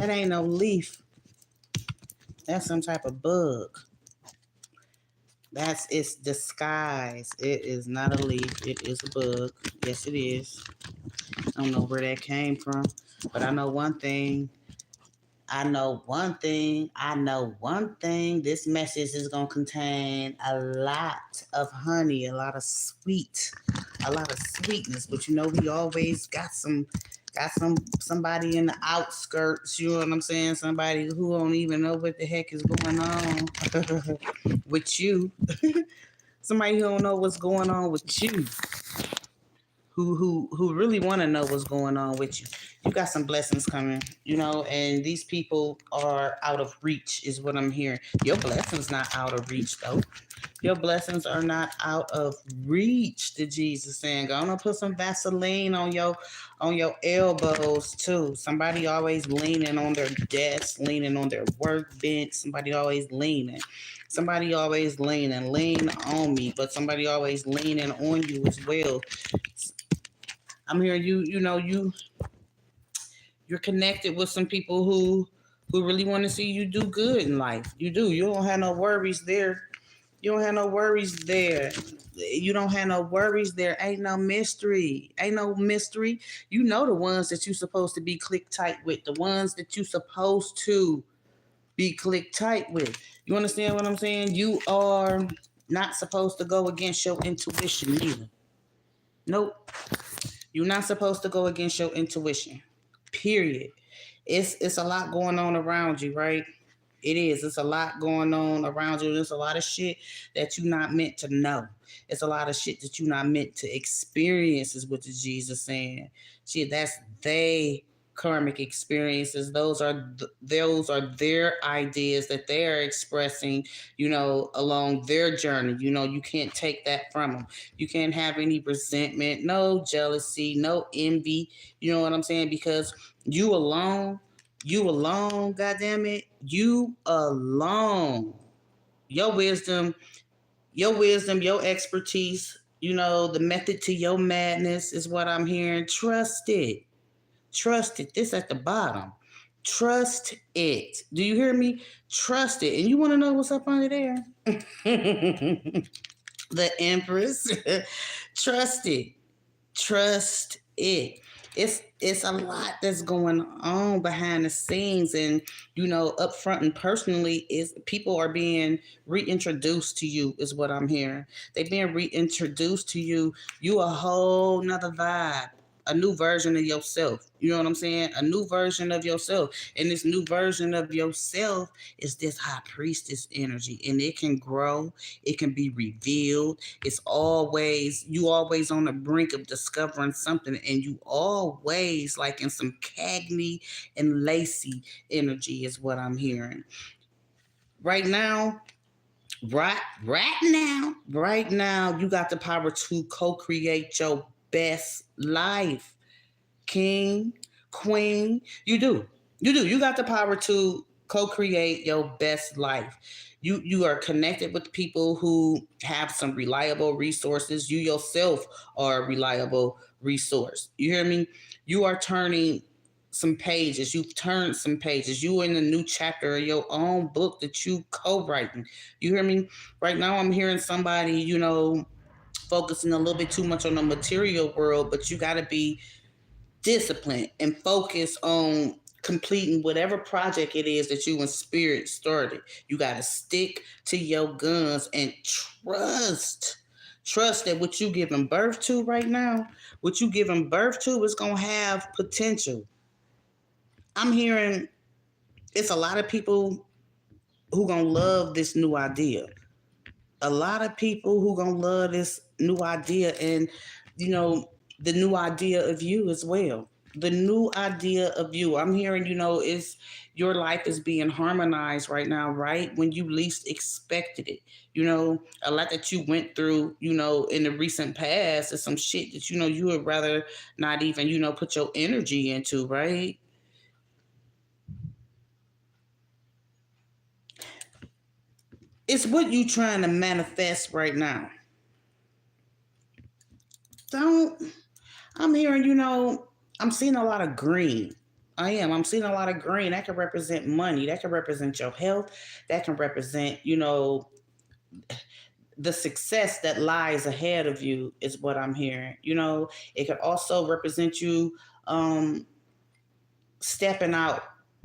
That ain't no leaf. That's some type of bug. That's its disguise. It is not a leaf. It is a bug. Yes, it is. I don't know where that came from, but I know one thing. I know one thing. I know one thing. This message is gonna contain a lot of honey, a lot of sweetness. But you know, we always got somebody in the outskirts. You know what I'm saying? Somebody who don't even know what the heck is going on with you. Somebody who don't know what's going on with you. Who really want to know what's going on with you. You got some blessings coming, you know, and these people are out of reach is what I'm hearing. Your blessings not out of reach though. Your blessings are not out of reach. The Jesus saying, gonna put some Vaseline on your elbows too. Somebody always leaning on their desk, leaning on their workbench. Somebody always leaning. Somebody always leaning. Lean on me, but somebody always leaning on you as well. I'm hearing you're connected with some people who really want to see you do good in life. You do. You don't have no worries there. You don't have no worries there. You don't have no worries there. Ain't no mystery. Ain't no mystery. You know the ones that you supposed to be click tight with. The ones that you supposed to be click tight with. You understand what I'm saying? You are not supposed to go against your intuition either. Nope. You're not supposed to go against your intuition. Period. It's a lot going on around you, right? It is. It's a lot going on around you. There's a lot of shit that you're not meant to know. It's a lot of shit that you're not meant to experience, is what the Jesus saying. Shit, that's they karmic experiences. Those are their ideas that they are expressing, you know, along their journey. You know, you can't take that from them. You can't have any resentment, no jealousy, no envy. You know what I'm saying? Because you alone, goddamn it, you alone. Your wisdom, your expertise, you know, the method to your madness is what I'm hearing. Trust it. Trust it. This at the bottom. Trust it. Do you hear me? Trust it. And you want to know what's up under there? The Empress. Trust it. Trust it. It's a lot that's going on behind the scenes, and you know, up front and personally, is people are being reintroduced to you, is what I'm hearing. They're being reintroduced to you. You a whole nother vibe, a new version of yourself. You know what I'm saying? A new version of yourself. And this new version of yourself is this high priestess energy. And it can grow, it can be revealed. You always on the brink of discovering something. And you always like in some Cagney and Lacey energy is what I'm hearing. Right now, right now, you got the power to co-create your best life. King, queen, you got the power to co-create your best life. You are connected with people who have some reliable resources. You yourself are a reliable resource. You hear me? You are turning some pages. You've turned some pages. You are in a new chapter of your own book that you co-writing. You hear me? Right now I'm hearing somebody, you know, focusing a little bit too much on the material world, but you got to be discipline and focus on completing whatever project it is that you in spirit started. You got to stick to your guns and trust that what you giving birth to right now, what you giving birth to is going to have potential. I'm hearing it's a lot of people who going to love this new idea. A lot of people who going to love this new idea, and you know, the new idea of you as well. The new idea of you. I'm hearing, you know, is your life is being harmonized right now, right? When you least expected it. You know, a lot that you went through, you know, in the recent past is some shit that, you know, you would rather not even, you know, put your energy into, right? It's what you trying to manifest right now. Don't I'm hearing, you know, I'm seeing a lot of green. I am. I'm seeing a lot of green. That can represent money. That can represent your health. That can represent, the success that lies ahead of you is what I'm hearing. It could also represent you um, stepping out,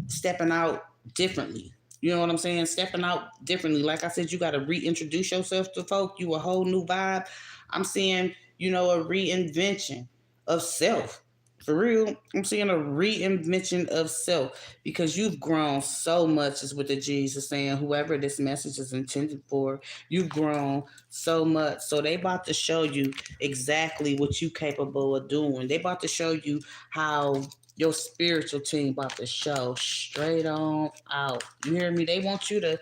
stepping out differently. You know what I'm saying? Stepping out differently. Like I said, you got to reintroduce yourself to folk. You a whole new vibe. I'm seeing, a reinvention of self. For real, I'm seeing a reinvention of self because you've grown so much, is what the G's are saying. Whoever this message is intended for, you've grown so much. So they about to show you exactly what you capable of doing. They about to show you how your spiritual team about to show straight on out. You hear me? They want you to.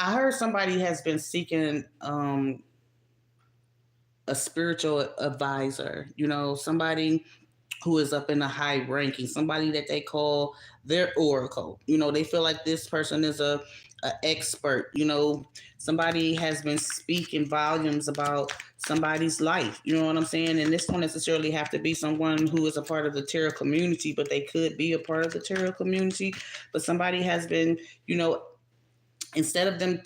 I heard somebody has been seeking a spiritual advisor. Somebody who is up in the high ranking, somebody that they call their oracle. They feel like this person is a expert. Somebody has been speaking volumes about somebody's life. You know what I'm saying? And this don't necessarily have to be someone who is a part of the tarot community, but they could be a part of the tarot community. But somebody has been, instead of them,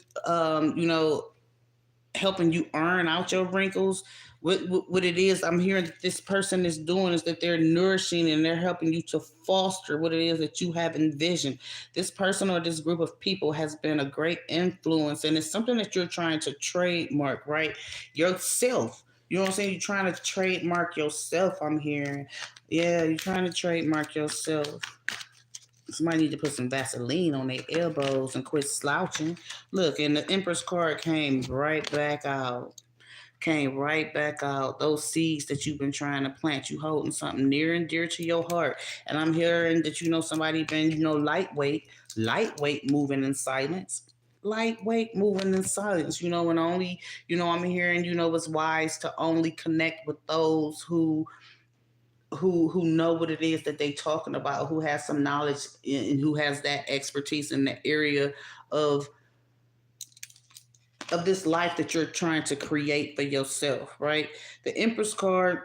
helping you earn out your wrinkles. What it is I'm hearing that this person is doing is that they're nourishing and they're helping you to foster what it is that you have envisioned. This person or this group of people has been a great influence, and it's something that you're trying to trademark, right? Yourself. You know what I'm saying? You're trying to trademark yourself, I'm hearing. Yeah, you're trying to trademark yourself. Somebody need to put some Vaseline on their elbows and quit slouching. Look, and the Empress card came right back out. Came right back out. Those seeds that you've been trying to plant, you holding something near and dear to your heart. And I'm hearing that somebody been, lightweight moving in silence. Lightweight moving in silence, and only, I'm hearing, it's wise to only connect with those who know what it is that they talking about, who has some knowledge and who has that expertise in the area of this life that you're trying to create for yourself, right? The Empress card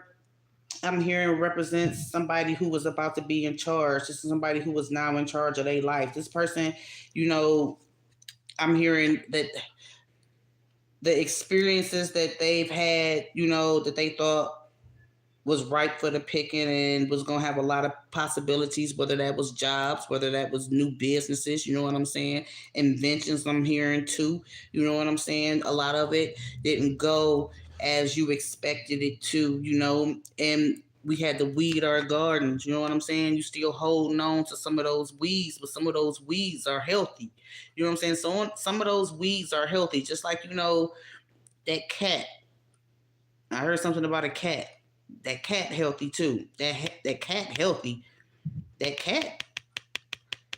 I'm hearing represents somebody who was about to be in charge. This is somebody who was now in charge of their life. This person, I'm hearing that the experiences that they've had, that they thought was ripe for the picking and was going to have a lot of possibilities, whether that was jobs, whether that was new businesses, you know what I'm saying? Inventions I'm hearing too, you know what I'm saying? A lot of it didn't go as you expected it to, and we had to weed our gardens, you know what I'm saying? You still holding on to some of those weeds, but some of those weeds are healthy. You know what I'm saying? So some of those weeds are healthy, just like, that cat. I heard something about a cat. That cat healthy too. That cat healthy. That cat.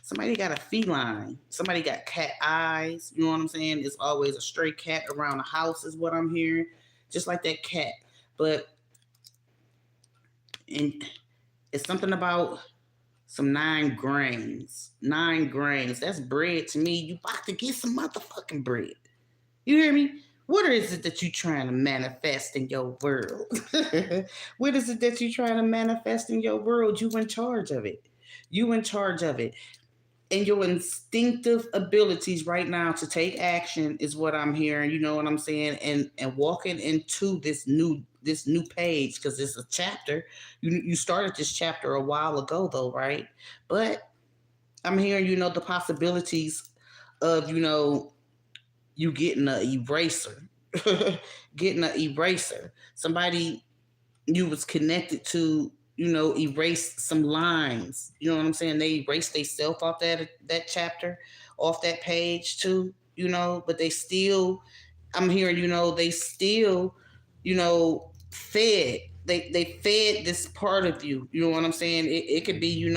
Somebody got a feline. Somebody got cat eyes. You know what I'm saying? It's always a stray cat around the house, is what I'm hearing. Just like that cat. But and it's something about some 9 grains. 9 grains. That's bread to me. You about to get some motherfucking bread. You hear me? What is it that you're trying to manifest in your world? What is it that you're trying to manifest in your world? You in charge of it. You in charge of it. And your instinctive abilities right now to take action is what I'm hearing. You know what I'm saying? And walking into this new page, because it's a chapter. You started this chapter a while ago though, right? But I'm hearing, the possibilities of, you getting an eraser. Getting an eraser. Somebody you was connected to, erase some lines. You know what I'm saying? They erased themselves off that chapter, off that page too, but they still, I'm hearing, they still, fed. They fed this part of you. You know what I'm saying? It could be,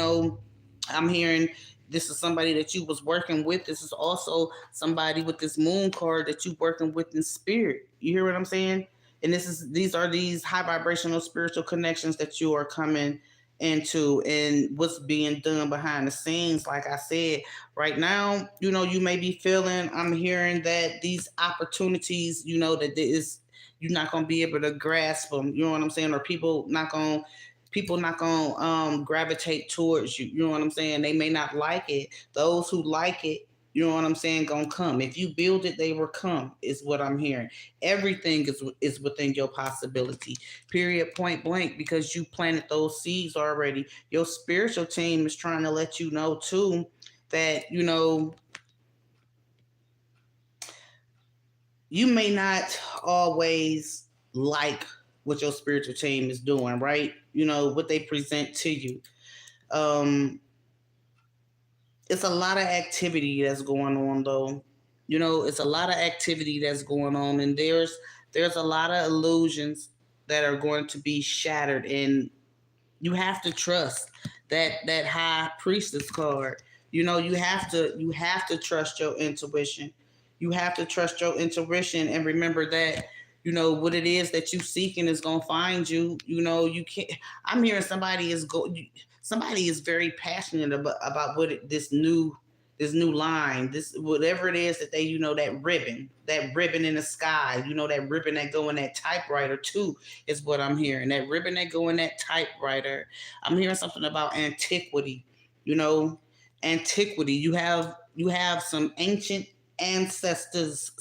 I'm hearing this is somebody that you was working with. This is also somebody with this moon card that you working with in spirit. You hear what I'm saying? And these are these high vibrational spiritual connections that you are coming into, and what's being done behind the scenes. Like I said, right now, you may be feeling, I'm hearing that these opportunities, that there is, you're not going to be able to grasp them. You know what I'm saying? Or people not going to people not gonna gravitate towards you. You know what I'm saying? They may not like it. Those who like it, you know what I'm saying, gonna come. If you build it, they will come, is what I'm hearing. Everything is within your possibility. Period, point blank, because you planted those seeds already. Your spiritual team is trying to let you know too that, you may not always like what your spiritual team is doing, right? What they present to you. Um, it's a lot of activity that's going on though. It's a lot of activity that's going on, and there's a lot of illusions that are going to be shattered, and you have to trust that high priestess card. You have to trust your intuition. You have to trust your intuition and remember that what it is that you seeking is gonna find you. You can't. I'm hearing somebody is very passionate about this new line, this whatever it is that they, that ribbon in the sky, that ribbon that go in that typewriter too, is what I'm hearing. That ribbon that go in that typewriter. I'm hearing something about antiquity. You know, antiquity. You have some ancient ancestors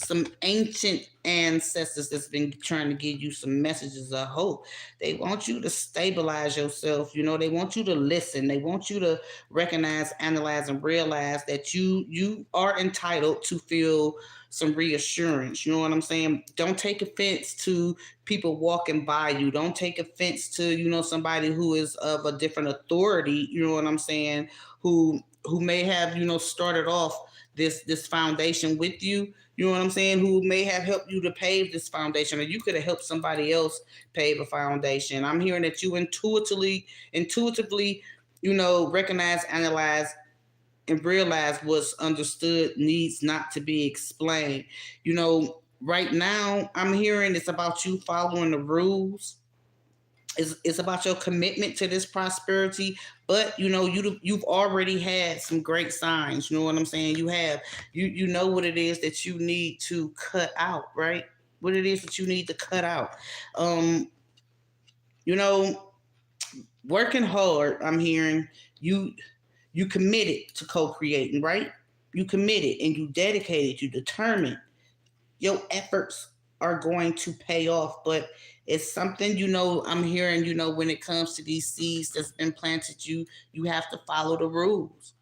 that's been trying to give you some messages of hope. They want you to stabilize yourself. They want you to listen. They want you to recognize, analyze, and realize that you are entitled to feel some reassurance. You know what I'm saying? Don't take offense to people walking by you. Don't take offense to somebody who is of a different authority. You know what I'm saying? Who may have started off this foundation with you. You know what I'm saying? Who may have helped you to pave this foundation, or you could have helped somebody else pave a foundation. I'm hearing that you intuitively, recognize, analyze, and realize what's understood needs not to be explained. Right now, I'm hearing it's about you following the rules. It's about your commitment to this prosperity, but you've already had some great signs. You know what I'm saying? You know what it is that you need to cut out, right? What it is that you need to cut out. Um, you know, Working hard. I'm hearing you. You committed to co-creating, right? You committed and you dedicated. You determined. Your efforts are going to pay off, but it's something I'm hearing. When it comes to these seeds that's been planted, you have to follow the rules.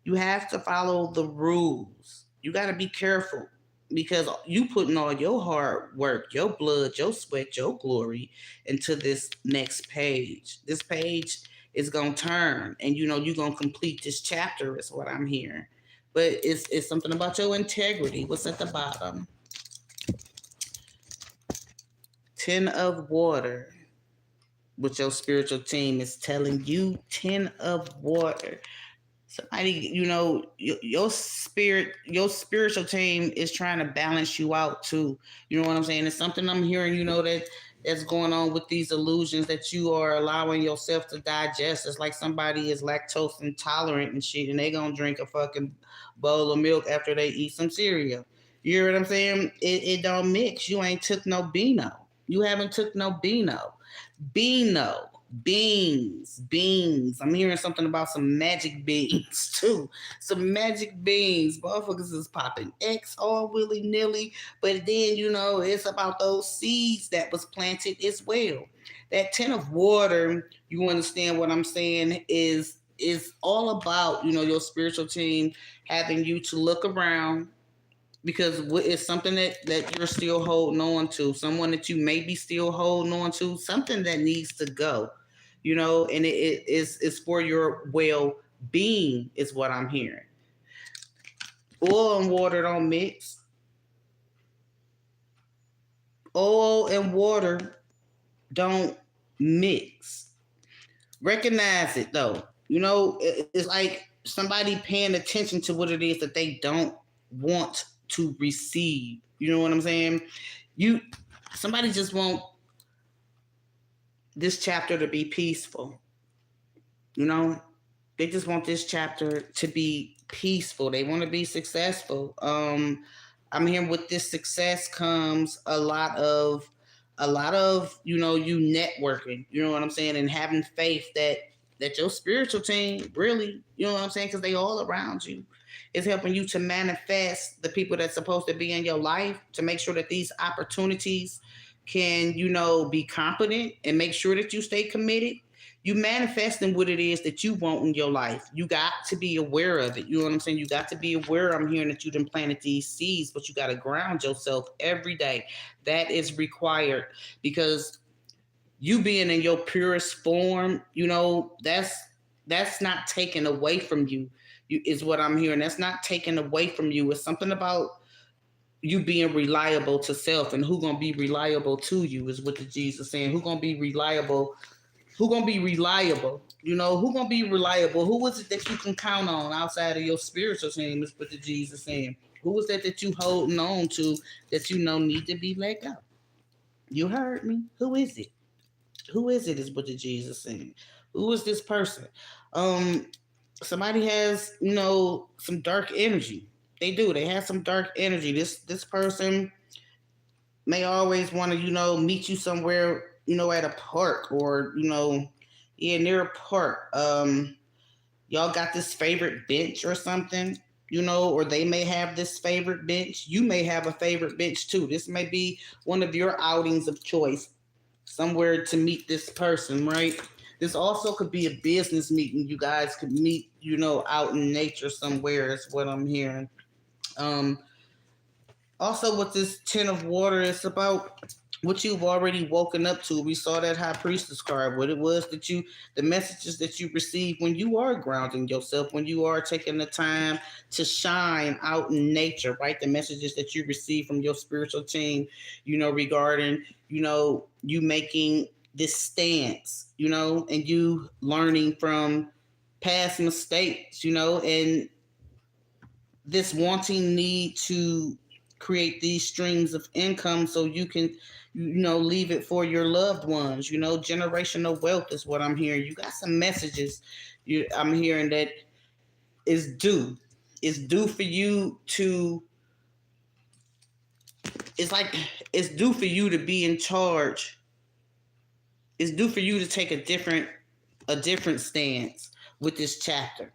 You have to follow the rules. You got to be careful because you putting all your hard work, your blood, your sweat, your glory into this next page. This page is gonna turn, and you're gonna complete this chapter. Is what I'm hearing. But it's something about your integrity. What's at the bottom? Ten of water. What your spiritual team is telling you. Ten of water. Somebody, your spiritual team is trying to balance you out too. You know what I'm saying? It's something I'm hearing. That's going on with these illusions that you are allowing yourself to digest. It's like somebody is lactose intolerant and shit, and they gonna drink a fucking bowl of milk after they eat some cereal. You hear what I'm saying? It don't mix. You ain't took no Beano. You haven't took no Beano. Beano. Beans. I'm hearing something about some magic beans too. Some magic beans. Motherfuckers is popping X all willy nilly. But then, it's about those seeds that was planted as well. That tin of water, you understand what I'm saying, is all about, your spiritual team having you to look around because it's something that you're still holding on to, someone that you may be still holding on to, something that needs to go, and it's for your well-being is what I'm hearing. Oil and water don't mix. Oil and water don't mix. Recognize it though. It's like somebody paying attention to what it is that they don't want to receive. You know what I'm saying? Somebody just want this chapter to be peaceful. They just want this chapter to be peaceful. They want to be successful. I'm hearing with this success comes a lot of a lot of, you networking, you know what I'm saying, and having faith that your spiritual team really, you know what I'm saying, because they all around you, is helping you to manifest the people that's supposed to be in your life, to make sure that these opportunities can, be competent, and make sure that you stay committed. You manifesting what it is that you want in your life. You got to be aware of it. You know what I'm saying? You got to be aware. I'm hearing that you done planted these seeds, but you got to ground yourself every day. That is required, because you being in your purest form, that's not taken away from you. Is what I'm hearing. That's not taken away from you. It's something about you being reliable to self, and who gonna be reliable to you is what the Jesus saying. Who gonna be reliable? Who gonna be reliable? Who gonna be reliable? Who is it that you can count on outside of your spiritual team? Is what the Jesus saying. Who is that you holding on to that need to be let go? You heard me. Who is it? Who is it? Is what the Jesus saying. Who is this person? Um, Somebody has, some dark energy. They do. They have some dark energy. This person may always want to, meet you somewhere, at a park, or, yeah, near a park. Y'all got this favorite bench or something, or they may have this favorite bench. You may have a favorite bench too. This may be one of your outings of choice, somewhere to meet this person, right? This also could be a business meeting. You guys could meet, out in nature somewhere, is what I'm hearing. Um, Also, with this Ten of Water, it's about what you've already woken up to. We saw that High Priestess card, what it was that the messages that you receive when you are grounding yourself, when you are taking the time to shine out in nature, right? The messages that you receive from your spiritual team, regarding, you making this stance, and you learning from past mistakes, and this wanting need to create these streams of income so you can, leave it for your loved ones. Generational wealth is what I'm hearing. You got some messages I'm hearing that is due. It's due for you to, it's like, it's due for you to be in charge. It's due for you to take a different stance with this chapter.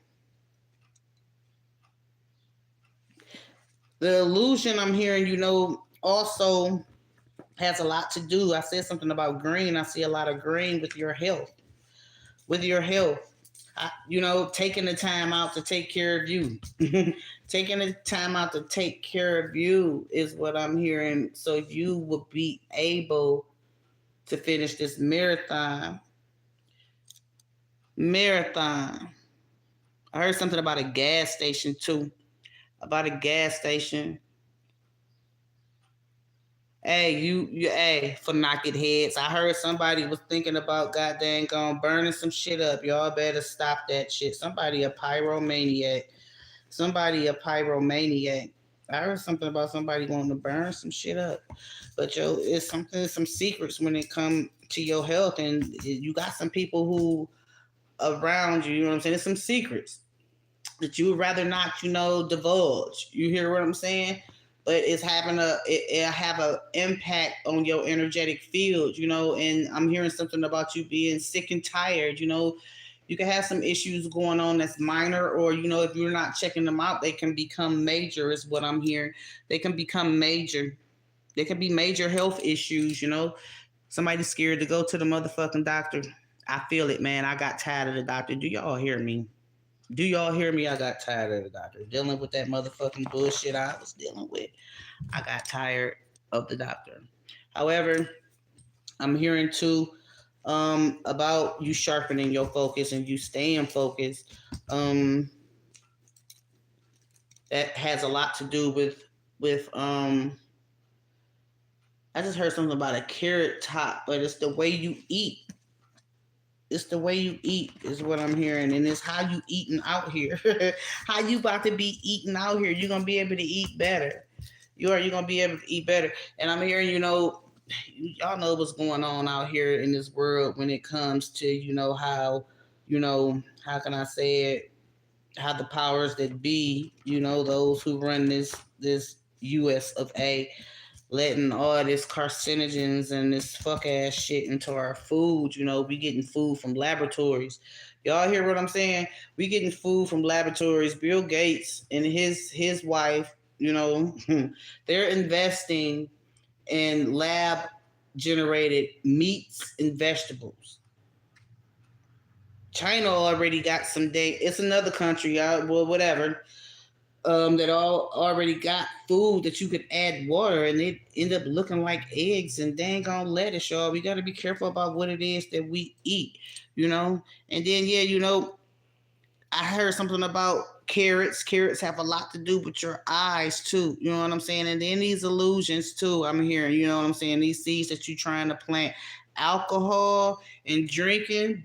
The illusion I'm hearing, also has a lot to do. I said something about green. I see a lot of green with your health. With your health, taking the time out to take care of you. Taking the time out to take care of you is what I'm hearing. So you will be able to finish this marathon. I heard something about a gas station too. About a gas station. Hey, hey, for knocking heads. I heard somebody was thinking about goddamn burning some shit up. Y'all better stop that shit. Somebody a pyromaniac. I heard something about somebody wanting to burn some shit up. But it's some secrets when it comes to your health, and you got some people who around you, you know what I'm saying? There's some secrets that you would rather not, divulge. You hear what I'm saying? But it's having it have an impact on your energetic field, and I'm hearing something about you being sick and tired. You can have some issues going on that's minor, or if you're not checking them out, they can become major, is what I'm hearing. They can become major. They can be major health issues. Somebody's scared to go to the motherfucking doctor. I feel it, man. I got tired of the doctor. Do y'all hear me? Do y'all hear me? I got tired of the doctor. Dealing with that motherfucking bullshit I was dealing with. I got tired of the doctor. However, I'm hearing too about you sharpening your focus and you staying focused. That has a lot to do with I just heard something about a carrot top, but it's the way you eat. It's the way you eat is what I'm hearing, and it's how you eating out here. How you about to be eating out here? You're gonna be able to eat better. You're gonna be able to eat better. And I'm hearing, y'all know what's going on out here in this world when it comes to, how, how can I say it? How the powers that be, those who run this US of A, letting all this carcinogens and this fuck ass shit into our food. We getting food from laboratories. Y'all hear what I'm saying? We getting food from laboratories. Bill Gates and his wife, they're investing in lab generated meats and vegetables. China already got some day. It's another country, well, whatever, that all already got food that you could add water and it end up looking like eggs and dang on lettuce, y'all. We got to be careful about what it is that we eat, And then, yeah, I heard something about carrots. Carrots have a lot to do with your eyes too. You know what I'm saying? And then these illusions too. I'm hearing, you know what I'm saying? These seeds that you're trying to plant, alcohol and drinking.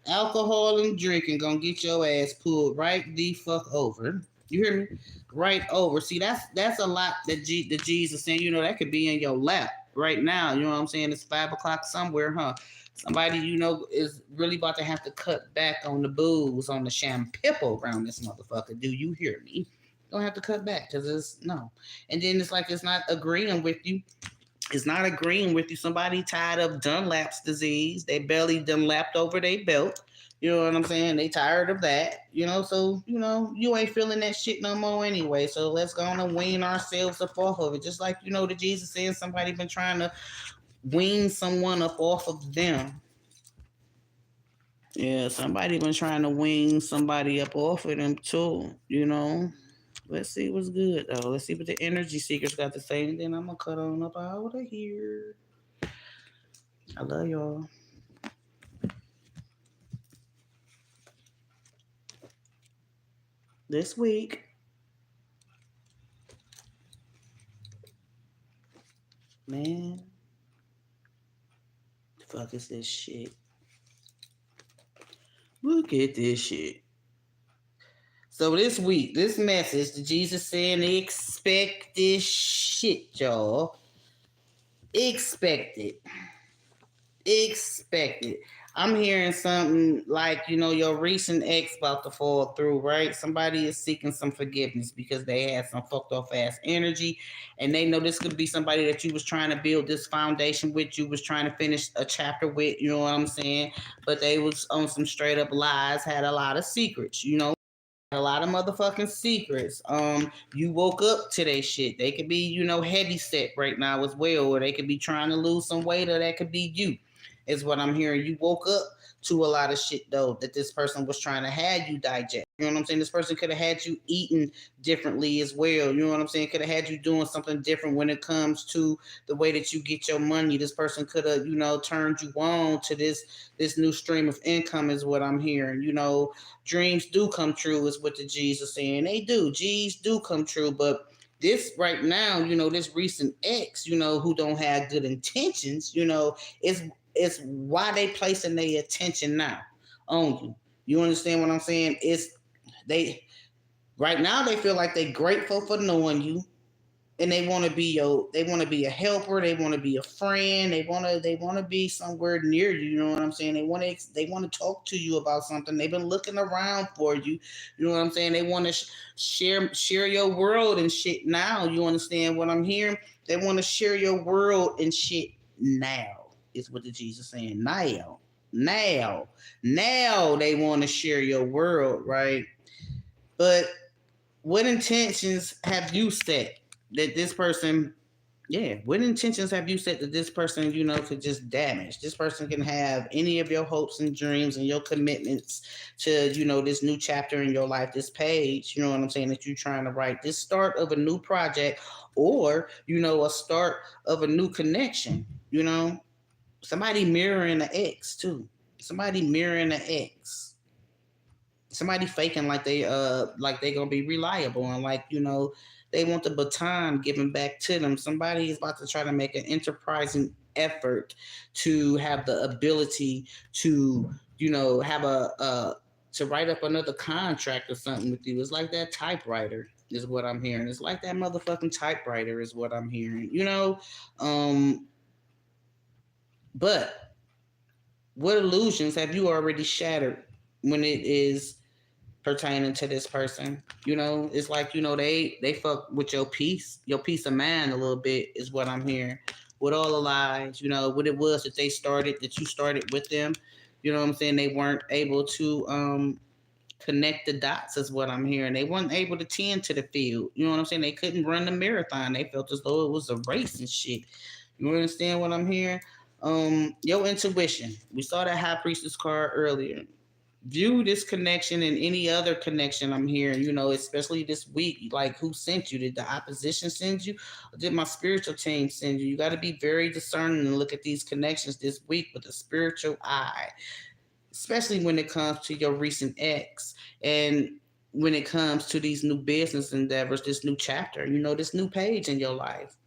Alcohol and drinking gonna get your ass pulled right the fuck over. You hear me? Right over. See, that's a lot that Jesus saying. That could be in your lap right now. You know what I'm saying? It's 5 o'clock somewhere, huh? Somebody is really about to have to cut back on the booze, on the shampoo around this motherfucker. Do you hear me? Don't have to cut back because it's no. And then it's like it's not agreeing with you. It's not agreeing with you. Somebody tired of Dunlap's disease. They belly Dunlapped over their belt. You know what I'm saying? They tired of that. So, you ain't feeling that shit no more anyway. So let's go on and wean ourselves up off of it. Just like, the Jesus saying somebody been trying to wean someone up off of them. Yeah, somebody been trying to wean somebody up off of them too, Let's see what's good though. Let's see what the energy seekers got to say, and then I'm gonna cut on up out of here. I love y'all. This week, man, the fuck is this shit? Look at this shit. So this week, this message, the Jesus saying, expect this shit, y'all. Expect it. Expect it. I'm hearing something like, your recent ex about to fall through, right? Somebody is seeking some forgiveness because they had some fucked off ass energy, and they know this could be somebody that you was trying to build this foundation with, you was trying to finish a chapter with, you know what I'm saying? But they was on some straight up lies, had a lot of secrets, a lot of motherfucking secrets. You woke up to their shit. They could be, heavy set right now as well, or they could be trying to lose some weight, or that could be you, is what I'm hearing. You woke up to a lot of shit though that this person was trying to have you digest. You know what I'm saying? This person could have had you eating differently as well. You know what I'm saying? Could have had you doing something different when it comes to the way that you get your money. This person could have, turned you on to this new stream of income is what I'm hearing. Dreams do come true is what the G's are saying. They do. G's do come true, but this right now, this recent ex, who don't have good intentions, it's why they placing their attention now on you. You understand what I'm saying? They right now they feel like they grateful for knowing you, and they want to be a helper, they want to be a friend, they want to be somewhere near you. You know what I'm saying? They want to talk to you about something. They've been looking around for you. You know what I'm saying? They want to share your world and shit now. You understand what I'm hearing? They want to share your world and shit now. Is what the Jesus saying now. Now they want to share your world, right? But what intentions have you set that this person, what intentions have you set that this person, could just damage? This person can have any of your hopes and dreams and your commitments to, this new chapter in your life, this page, you know what I'm saying, that you're trying to write, this start of a new project, or, a start of a new connection, Somebody mirroring the ex too. Somebody mirroring the ex. Somebody faking like they gonna be reliable and they want the baton given back to them. Somebody is about to try to make an enterprising effort to have the ability to have to write up another contract or something with you. It's like that typewriter is what I'm hearing. It's like that motherfucking typewriter is what I'm hearing. But what illusions have you already shattered when it is pertaining to this person. It's like, they fuck with your peace of mind a little bit is what I'm hearing. With all the lies, what it was that you started with them. You know what I'm saying? They weren't able to connect the dots is what I'm hearing. They weren't able to tend to the field. You know what I'm saying? They couldn't run the marathon. They felt as though it was a race and shit. You understand what I'm hearing? Your intuition. We saw that high priestess card earlier. View this connection and any other connection I'm hearing, especially this week. Like, who sent you? Did the opposition send you? Or did my spiritual team send you? You got to be very discerning and look at these connections this week with a spiritual eye, especially when it comes to your recent ex and when it comes to these new business endeavors, this new chapter, this new page in your life.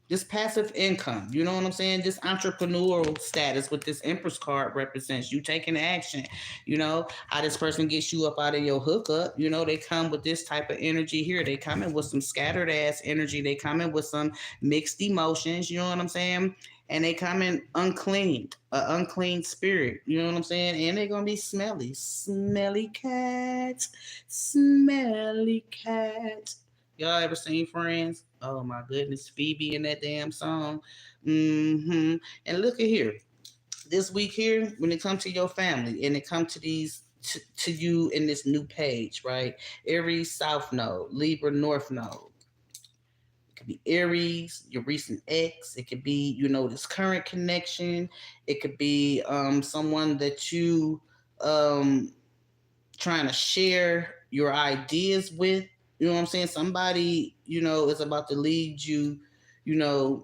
This passive income, you know what I'm saying? This entrepreneurial status with this Empress card represents you taking action. How this person gets you up out of your hookup. They come with this type of energy here. They come in with some scattered ass energy. They come in with some mixed emotions. You know what I'm saying? And they come in unclean, an unclean spirit. You know what I'm saying? And they're gonna be smelly, smelly cats, smelly cats. Y'all ever seen Friends? Oh my goodness, Phoebe in that damn song. And look at here. This week here, when it comes to your family and it comes to these to you in this new page, right? Aries South Node, Libra North Node. It could be Aries, your recent ex. It could be, this current connection. It could be someone that you trying to share your ideas with. You know what I'm saying? Somebody, is about to lead you, a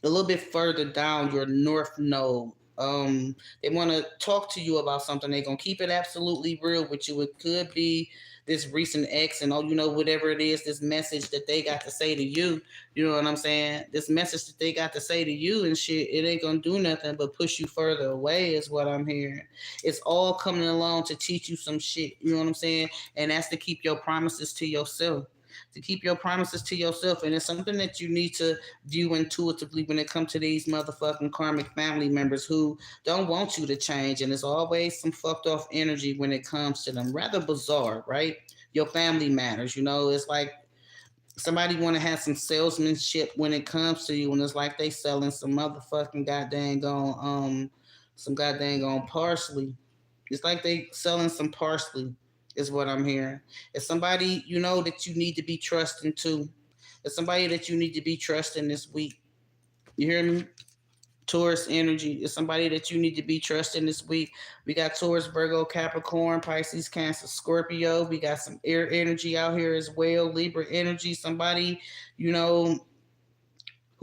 little bit further down your north node. They want to talk to you about something. They're gonna keep it absolutely real with you. It could be this recent ex and whatever it is, this message that they got to say to you. You know what I'm saying? This message that they got to say to you and shit, it ain't gonna do nothing but push you further away, is what I'm hearing. It's all coming along to teach you some shit. You know what I'm saying? And that's to keep your promises to yourself. To keep your promises to yourself. And it's something that you need to view intuitively when it comes to these motherfucking karmic family members who don't want you to change. And it's always some fucked off energy when it comes to them. Rather bizarre, right? Your family matters. It's like somebody want to have some salesmanship when it comes to you, and it's like they selling some motherfucking goddamn some goddamn parsley. It's like they selling some parsley, is what I'm hearing. It's somebody that you need to be trusting to. It's somebody that you need to be trusting this week. You hear me? Taurus energy is somebody that you need to be trusting this week. We got Taurus, Virgo, Capricorn, Pisces, Cancer, Scorpio. We got some air energy out here as well. Libra energy, somebody, who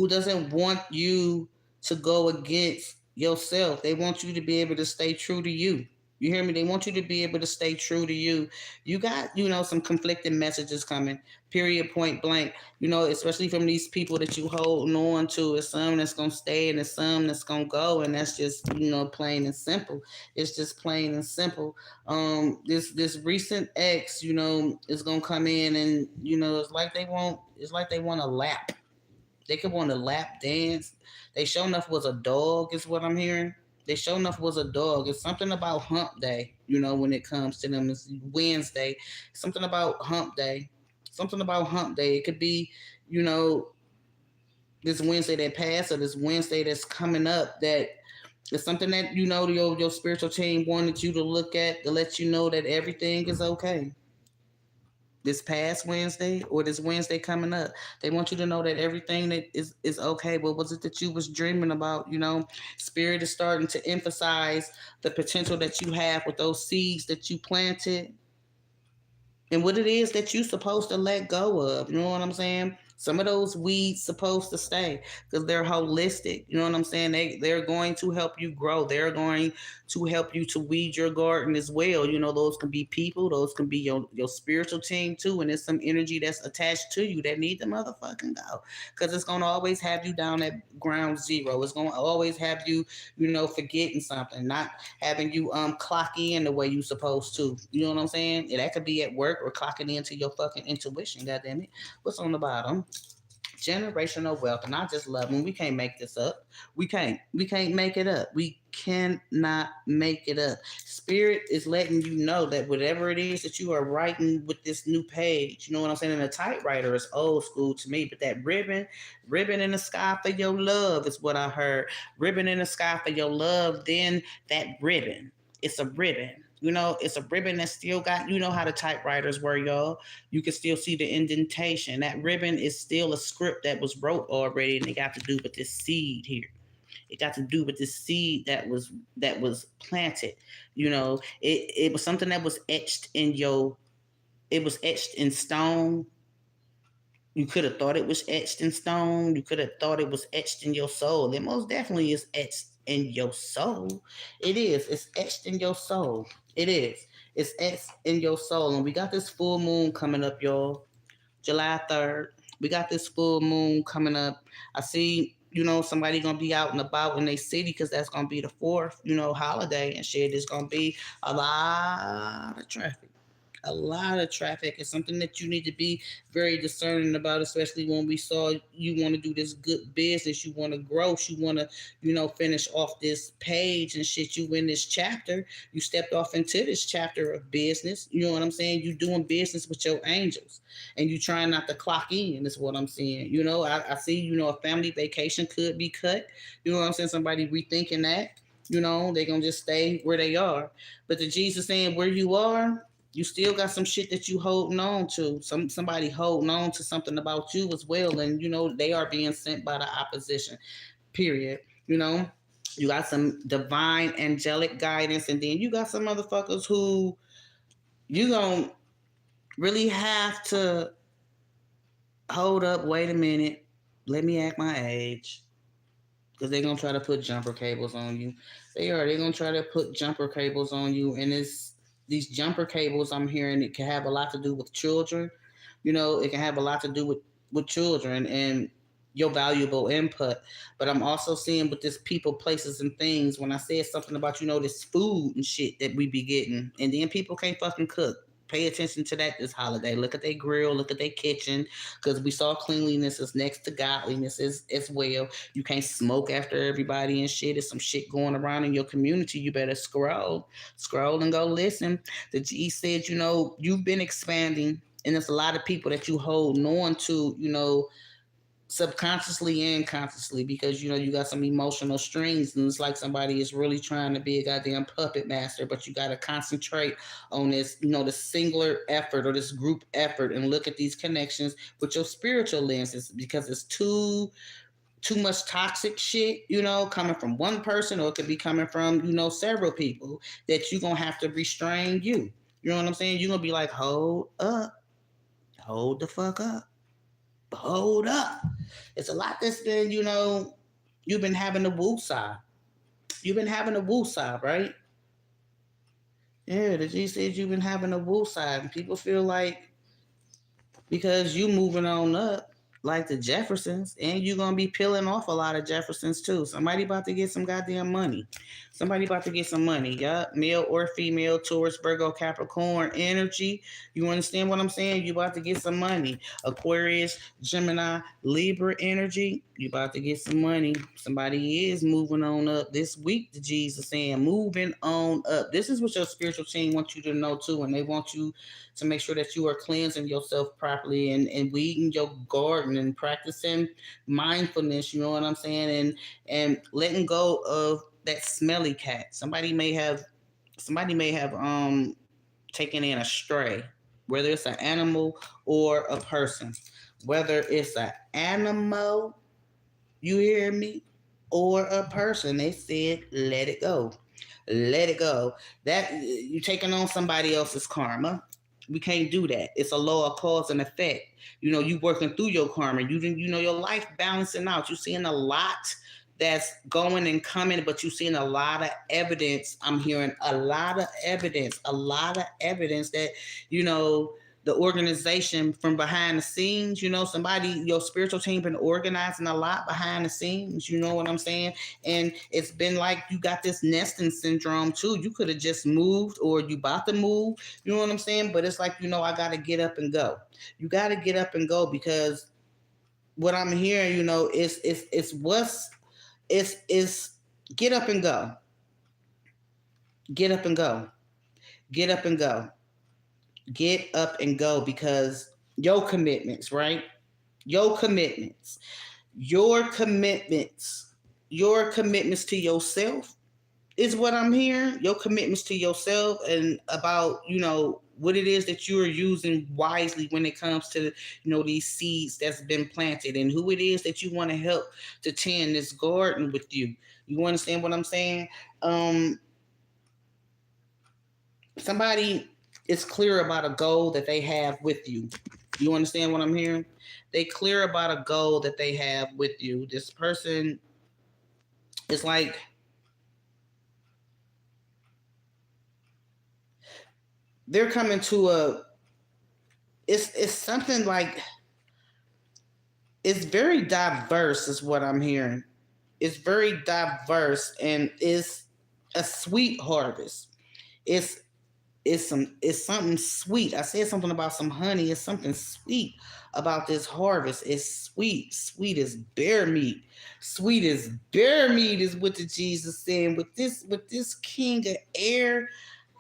doesn't want you to go against yourself. They want you to be able to stay true to you. You hear me? They want you to be able to stay true to you. You got, some conflicting messages coming, period, point blank, especially from these people that you holding on to. It's some that's going to stay and it's some that's going to go. And that's just, plain and simple. It's just plain and simple. This recent ex, is going to come in and, it's like they want a lap. They could want a lap dance. They sure enough was a dog, is what I'm hearing. They sure enough was a dog. It's something about hump day, when it comes to them. It's Wednesday. Something about hump day. Something about hump day. It could be, this Wednesday that passed or this Wednesday that's coming up that is something that, your spiritual team wanted you to look at to let you know that everything is okay. This past Wednesday or this Wednesday coming up, they want you to know that everything that is okay. What was it that you was dreaming about? Spirit is starting to emphasize the potential that you have with those seeds that you planted and what it is that you're supposed to let go of. You know what I'm saying? Some of those weeds supposed to stay because they're holistic. You know what I'm saying? They're going to help you grow. They're going to help you to weed your garden as well. Those can be people. Those can be your spiritual team too. And there's some energy that's attached to you that need to motherfucking go because it's going to always have you down at ground zero. It's going to always have you, forgetting something, not having you clock in the way you supposed to. You know what I'm saying? That could be at work or clocking into your fucking intuition. Goddamn it. What's on the bottom? Generational wealth. And I just love when we can't make this up. We can't make it up. We cannot make it up. Spirit is letting you know that whatever it is that you are writing with this new page, you know what I'm saying? And a typewriter is old school to me, but that ribbon in the sky for your love is what I heard. Ribbon in the sky for your love. Then that ribbon. It's a ribbon. It's a ribbon that still got, how the typewriters were, y'all. You can still see the indentation. That ribbon is still a script that was wrote already, and it got to do with this seed here. It got to do with this seed that was planted. It was something that was etched in your. It was etched in stone. You could have thought it was etched in stone. You could have thought it was etched in your soul. It most definitely is etched in your soul. It is. It's etched in your soul. It is. It's etched in your soul. And we got this full moon coming up, y'all. July 3rd. We got this full moon coming up. I see, somebody gonna be out and about in their city because that's gonna be the fourth, holiday and shit. It's gonna be a lot of traffic. A lot of traffic is something that you need to be very discerning about, especially when we saw you want to do this good business, you want to grow, you want to, finish off this page and shit. You in this chapter, you stepped off into this chapter of business. You know what I'm saying? You doing business with your angels, and you trying not to clock in. Is what I'm saying. I see. A family vacation could be cut. You know what I'm saying? Somebody rethinking that. They gonna just stay where they are. But the Jesus saying where you are, you still got some shit that you holding on to. Somebody holding on to something about you as well, and they are being sent by the opposition. Period. You got some divine angelic guidance, and then you got some motherfuckers who you gonna really have to hold up. Wait a minute. Let me act my age. Because they're going to try to put jumper cables on you. They're going to try to put jumper cables on you. And these jumper cables, I'm hearing, it can have a lot to do with children. It can have a lot to do with children and your valuable input. But I'm also seeing with this people, places, and things, when I said something about, this food and shit that we be getting. And then people can't fucking cook. Pay attention to that this holiday. Look at their grill, look at their kitchen, because we saw cleanliness is next to godliness as well. You can't smoke after everybody and shit. There's some shit going around in your community. You better scroll and go listen. The G said, you've been expanding, and there's a lot of people that you hold on to, subconsciously and consciously, because you got some emotional strings, and it's like somebody is really trying to be a goddamn puppet master, but you got to concentrate on this, this singular effort or this group effort, and look at these connections with your spiritual lenses, because it's too much toxic shit, coming from one person, or it could be coming from, several people, that you're gonna have to restrain you. You know what I'm saying? You're gonna be like, hold up, hold the fuck up. Hold up. It's a lot that's been, you've been having a woosah. You've been having a woosah, right? Yeah, the G said you've been having a woosah. And people feel like because you moving on up, like the Jeffersons, and you're gonna be peeling off a lot of Jeffersons too. Somebody about to get some goddamn money. Somebody about to get some money. Yeah, male or female, Taurus, Virgo, Capricorn energy. You understand what I'm saying? You about to get some money. Aquarius, Gemini, Libra energy. You about to get some money. Somebody is moving on up this week. The G's are saying moving on up. This is what your spiritual team wants you to know too, and they want you to make sure that you are cleansing yourself properly and weeding your garden and practicing mindfulness. You know what I'm saying? And letting go of that smelly cat. Somebody may have taken in a stray, whether it's an animal or a person. Whether it's an animal, you hear me, or a person, they said let it go. Let it go. That you taking on somebody else's karma. We can't do that. It's a law of cause and effect. You working through your karma. Your life balancing out. You seeing a lot that's going and coming, but you seeing a lot of evidence. I'm hearing a lot of evidence that, the organization from behind the scenes, somebody, your spiritual team been organizing a lot behind the scenes, you know what I'm saying? And it's been like you got this nesting syndrome too. You could have just moved, or you about to move, you know what I'm saying? But it's like, I got to get up and go. You got to get up and go, because what I'm hearing, is what's is get up and go. Get up and go. Get up and go. Get up and go because your commitments, right? Your commitments. Your commitments. Your commitments to yourself is what I'm hearing. Your commitments to yourself and about, what it is that you are using wisely when it comes to, these seeds that's been planted and who it is that you want to help to tend this garden with you. You understand what I'm saying? Um, Somebody is clear about a goal that they have with you. You understand what I'm hearing? They clear about a goal that they have with you. This person is like they're coming to a it's something like it's very diverse is what I'm hearing. It's very diverse and it's a sweet harvest. It's it's something sweet. I said something about some honey. It's something sweet about this harvest. It's sweet. Sweet as bear meat. Sweet as bear meat is what the Jesus saying. With this king of air,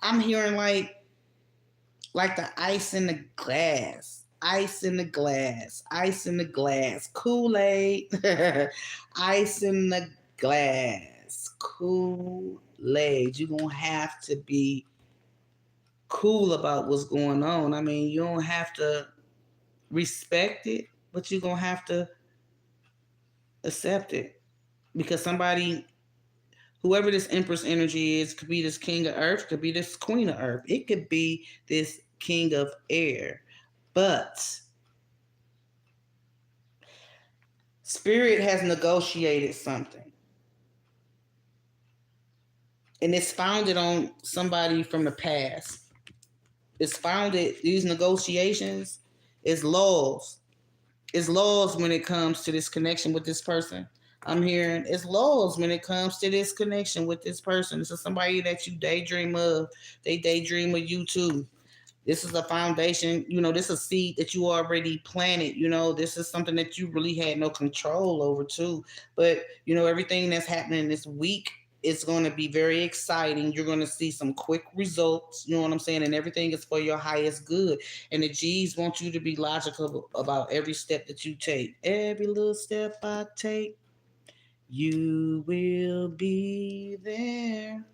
I'm hearing like the ice in the glass. Ice in the glass. Ice in the glass. Kool-Aid. Ice in the glass. Kool-Aid. You're gonna have to be cool about what's going on. I mean, you don't have to respect it, but you're gonna have to accept it because somebody, whoever this Empress energy is, could be this King of Earth, could be this Queen of Earth, it could be this King of Air, but Spirit has negotiated something. And it's founded on somebody from the past. It's founded, these negotiations is laws. It's laws when it comes to this connection with this person. I'm hearing it's laws when it comes to this connection with this person. This is somebody that you daydream of. They daydream of you too. This is a foundation, this is a seed that you already planted, this is something that you really had no control over too. But, everything that's happening this week, it's going to be very exciting. You're going to see some quick results, you know what I'm saying? And everything is for your highest good. And the G's want you to be logical about every step that you take. Every little step I take, you will be there.